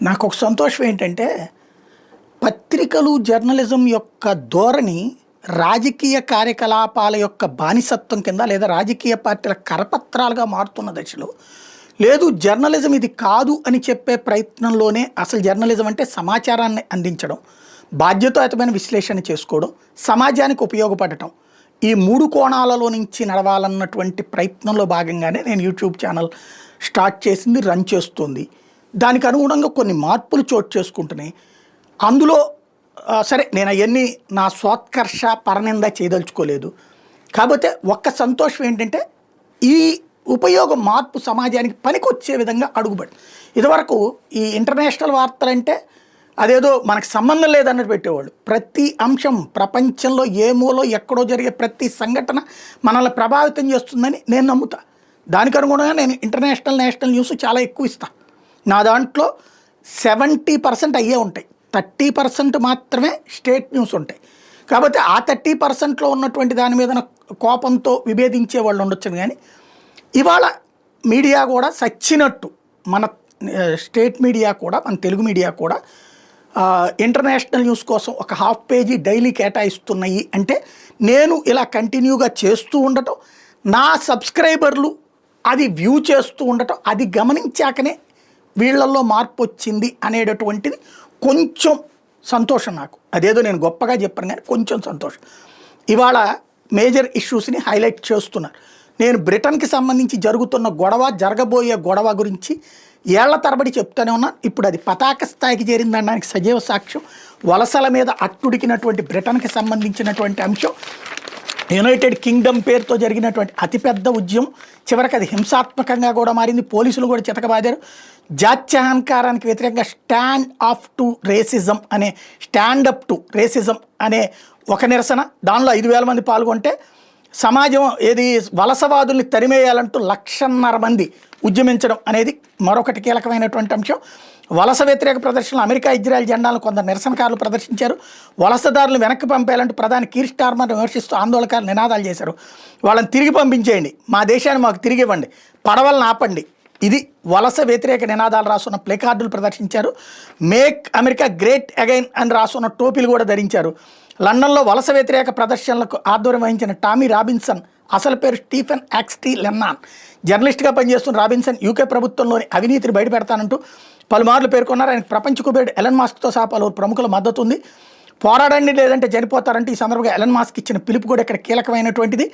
నాకొక సంతోషం ఏంటంటే, పత్రికలు, జర్నలిజం యొక్క ధోరణి రాజకీయ కార్యకలాపాల యొక్క బానిసత్వం కింద లేదా రాజకీయ పార్టీల కరపత్రాలుగా మారుతున్న దశలో, లేదు జర్నలిజం ఇది కాదు అని చెప్పే ప్రయత్నంలోనే అసలు జర్నలిజం అంటే సమాచారాన్ని అందించడం, బాధ్యతాయుతమైన విశ్లేషణ చేసుకోవడం, సమాజానికి ఉపయోగపడటం. ఈ 3 కోణాలలో నుంచి నడవాలన్నటువంటి ప్రయత్నంలో భాగంగానే నేను యూట్యూబ్ ఛానల్ స్టార్ట్ చేసింది, రన్ చేస్తుంది. దానికి అనుగుణంగా కొన్ని మార్పులు చోటు చేసుకుంటున్నాయి. అందులో సరే నేను అవన్నీ నా స్వోత్కర్ష పరనింద చేయదలుచుకోలేదు. కాకపోతే ఒక్క సంతోషం ఏంటంటే, ఈ ఉపయోగం మార్పు సమాజానికి పనికొచ్చే విధంగా అడుగుబడి. ఇదివరకు ఈ ఇంటర్నేషనల్ వార్తలంటే అదేదో మనకు సంబంధం లేదన్నట్టు పెట్టేవాళ్ళు. ప్రతి అంశం ప్రపంచంలో ఏ మూలో ఎక్కడో జరిగే ప్రతి సంఘటన మనల్ని ప్రభావితం చేస్తుందని నేను నమ్ముతా. దానికి అనుగుణంగా నేను ఇంటర్నేషనల్, నేషనల్ న్యూస్ చాలా ఎక్కువ ఇస్తాను. నా దాంట్లో 70% అయ్యే ఉంటాయి, 30% మాత్రమే స్టేట్ న్యూస్ ఉంటాయి. కాబట్టి ఆ 30%లో ఉన్నటువంటి దాని మీద కోపంతో విభేదించే వాళ్ళు ఉండొచ్చు. కానీ ఇవాళ మీడియా కూడా సచ్చినట్టు, మన స్టేట్ మీడియా కూడా, మన తెలుగు మీడియా కూడా ఇంటర్నేషనల్ న్యూస్ కోసం ఒక హాఫ్ పేజీ డైలీ కేటాయిస్తున్నాయి. అంటే నేను ఇలా కంటిన్యూగా చేస్తూ ఉండటం, నా సబ్స్క్రైబర్లు అది వ్యూ చేస్తూ ఉండటం, అది గమనించాకనే వీళ్ళల్లో మార్పు వచ్చింది అనేటటువంటిది కొంచెం సంతోషం నాకు. అదేదో నేను గొప్పగా చెప్పాను కానీ కొంచెం సంతోషం. ఇవాళ మేజర్ ఇష్యూస్ని హైలైట్ చేస్తున్నారు. నేను బ్రిటన్కి సంబంధించి జరుగుతున్న గొడవ, జరగబోయే గొడవ గురించి ఏళ్ల తరబడి చెప్తూనే ఉన్నాను. ఇప్పుడు అది పతాక స్థాయికి చేరిందనడానికి సజీవ సాక్ష్యం. వలసల మీద అట్టుడికినటువంటి బ్రిటన్కి సంబంధించినటువంటి అంశం, యునైటెడ్ కింగ్డమ్ పేరుతో జరిగినటువంటి అతిపెద్ద ఉద్యమం చివరికి అది హింసాత్మకంగా కూడా మారింది. పోలీసులు కూడా చితకబాదారు. జాత్యహంకారానికి వ్యతిరేకంగా స్టాండ్ అప్ టు రేసిజం అనే ఒక నిరసన, దానిలో 5,000 మంది పాల్గొంటే సమాజం ఏది వలసవాదుల్ని తరిమేయాలంటూ 1,500,000 మంది ఉద్యమించడం అనేది మరొకటి కీలకమైనటువంటి అంశం. వలస వ్యతిరేక ప్రదర్శనలు అమెరికా, ఇజ్రాయెల్ జెండాలను కొందరు నిరసనకారులు ప్రదర్శించారు. వలసదారులు వెనక్కి పంపేయాలంటూ ప్రధాని కీర్ స్టార్మర్ విమర్శిస్తూ ఆందోళనకారులు నినాదాలు చేశారు. వాళ్ళని తిరిగి పంపించేయండి, మా దేశాన్ని మాకు తిరిగి ఇవ్వండి, పడవలను ఆపండి, ఇది వలస వ్యతిరేక నినాదాలు రాసున్న ప్లేకార్డులు ప్రదర్శించారు. మేక్ అమెరికా గ్రేట్ అగైన్ అని రాసున్న టోపీలు కూడా ధరించారు. లండన్లో వలస వ్యతిరేక ప్రదర్శనలకు ఆధ్వర్యం వహించిన టామీ రాబిన్సన్, అసలు పేరు స్టీఫెన్ యాక్స్టీ లెన్నాన్, జర్నలిస్ట్గా పనిచేస్తున్న రాబిన్సన్ యూకే ప్రభుత్వంలోని అవినీతిని బయటపెడతానంటూ పలుమార్లు పేర్కొన్నారు. ఆయనకు ప్రపంచ కుబేరుడు ఎలన్ మాస్క్తో సహా పలువురు ప్రముఖుల మద్దతు ఉంది. పోరాడండి లేదంటే చనిపోతారంటే ఈ సందర్భంగా ఎలన్ మాస్క్ ఇచ్చిన పిలుపు కూడా ఇక్కడ కీలకమైనటువంటిది.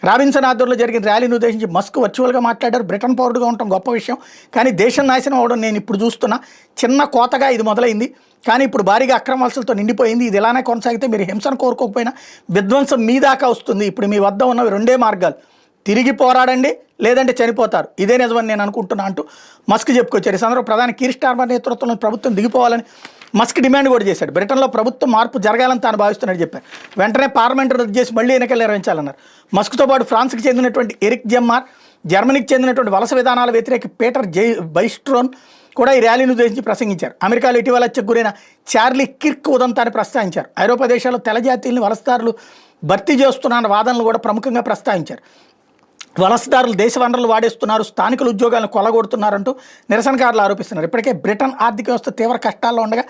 రాబిన్సన్ ఆధ్వర్యంలో జరిగిన ర్యాలీని ఉద్దేశించి మస్క్ వర్చువల్గా మాట్లాడారు. బ్రిటన్ పౌరుడుగా ఉండటం గొప్ప విషయం, కానీ దేశం నాశనం అవడం నేను ఇప్పుడు చూస్తున్నా. చిన్న కోతగా ఇది మొదలైంది, కానీ ఇప్పుడు భారీగా అక్రమ వలసలతో నిండిపోయింది. ఇది ఇలానే కొనసాగితే మీరు హింసను కోరుకోకపోయినా విధ్వంసం మీ దాకా వస్తుంది. ఇప్పుడు మీ వద్ద ఉన్నవి 2 మార్గాలు, తిరిగి పోరాడండి లేదంటే చనిపోతారు, ఇదే నిజమని నేను అనుకుంటున్నా అంటూ మస్క్ చెప్పుకొచ్చారు. ఈ సందర్భంగా ప్రధాని కీర్ స్టార్మర్ నేతృత్వంలో ప్రభుత్వం దిగిపోవాలని మస్క్ డిమాండ్ కూడా చేశాడు. బ్రిటన్లో ప్రభుత్వం మార్పు జరగాలని తాను భావిస్తున్నట్టు చెప్పారు. వెంటనే పార్లమెంట్ రద్దు చేసి మళ్ళీ ఎన్నికలు నిర్వహించాలన్నారు. మస్క్తో పాటు ఫ్రాన్స్కి చెందినటువంటి ఎరిక్ జెమ్మార్, జర్మనీకి చెందినటువంటి వలస విధానాల వ్యతిరేక పీటర్ బైస్ట్రోన్ కూడా ఈ ర్యాలీని ఉద్దేశించి ప్రసంగించారు. అమెరికాలో ఇటీవల హత్యకు గురైన చార్లీ కిర్క్ ఉదంతాన్ని ప్రస్తావించారు. ఐరోపా దేశాల్లో తెల్ల జాతీయుల్ని వలసదారులు భర్తీ చేస్తున్న వాదనలు కూడా ప్రముఖంగా ప్రస్తావించారు. వలసదారులు దేశ వనరులు వాడేస్తున్నారు, స్థానికుల ఉద్యోగాలను కొలగొడుతున్నారంటూ నిరసనకారులు ఆరోపిస్తున్నారు. ఇప్పటికే బ్రిటన్ ఆర్థిక వ్యవస్థ తీవ్ర కష్టాల్లో ఉండగా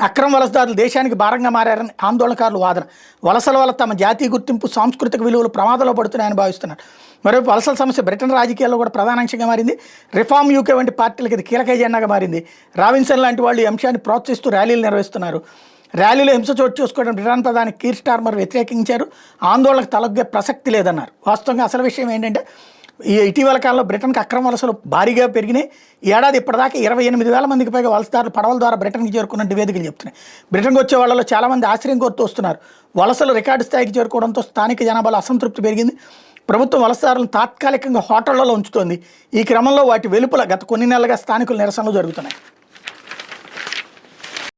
అక్రమ వలసదారులు దేశానికి భారంగా మారారని ఆందోళనకారులు వాదన. వలసల వల్ల తమ జాతీయ గుర్తింపు, సాంస్కృతిక విలువలు ప్రమాదంలో పడుతున్నాయని భావిస్తున్నారు. మరోవైపు వలసల సమస్య బ్రిటన్ రాజకీయాల్లో కూడా ప్రధాన అంశంగా మారింది. రిఫార్మ్ యూకే వంటి పార్టీలకు ఇది కీలక ఎజెండాగా మారింది. రాబిన్సన్ లాంటి వాళ్ళు ఈ అంశాన్ని ప్రోత్సహిస్తూ ర్యాలీలు నిర్వహిస్తున్నారు. ర్యాలీలో హింస చోటు చేసుకోవడం బ్రిటన్ ప్రధాని కీర్ స్టార్మర్ వ్యతిరేకించారు. ఆందోళనకు తలొగ్గే ప్రసక్తి లేదన్నారు. వాస్తవంగా అసలు విషయం ఏంటంటే, ఈ ఇటీవల కాలంలో బ్రిటన్కి అక్రమ వలసలు భారీగా పెరిగినాయి. ఏడాది ఇప్పటిదాకా 28,000 మందికి పైగా వలసదారులు పడవల ద్వారా బ్రిటన్కి చేరుకున్న నివేదికలు చెప్తున్నాయి. బ్రిటన్కి వచ్చే వాళ్ళలో చాలామంది ఆశ్రయం కోరుతూ వస్తున్నారు. వలసలు రికార్డు స్థాయికి చేరుకోవడంతో స్థానిక జనాభాలో అసంతృప్తి పెరిగింది. ప్రభుత్వం వలసదారులను తాత్కాలికంగా హోటళ్లలో ఉంచుతోంది. ఈ క్రమంలో వాటి వెలుపల గత కొన్ని నెలలుగా స్థానికుల నిరసనలు జరుగుతున్నాయి.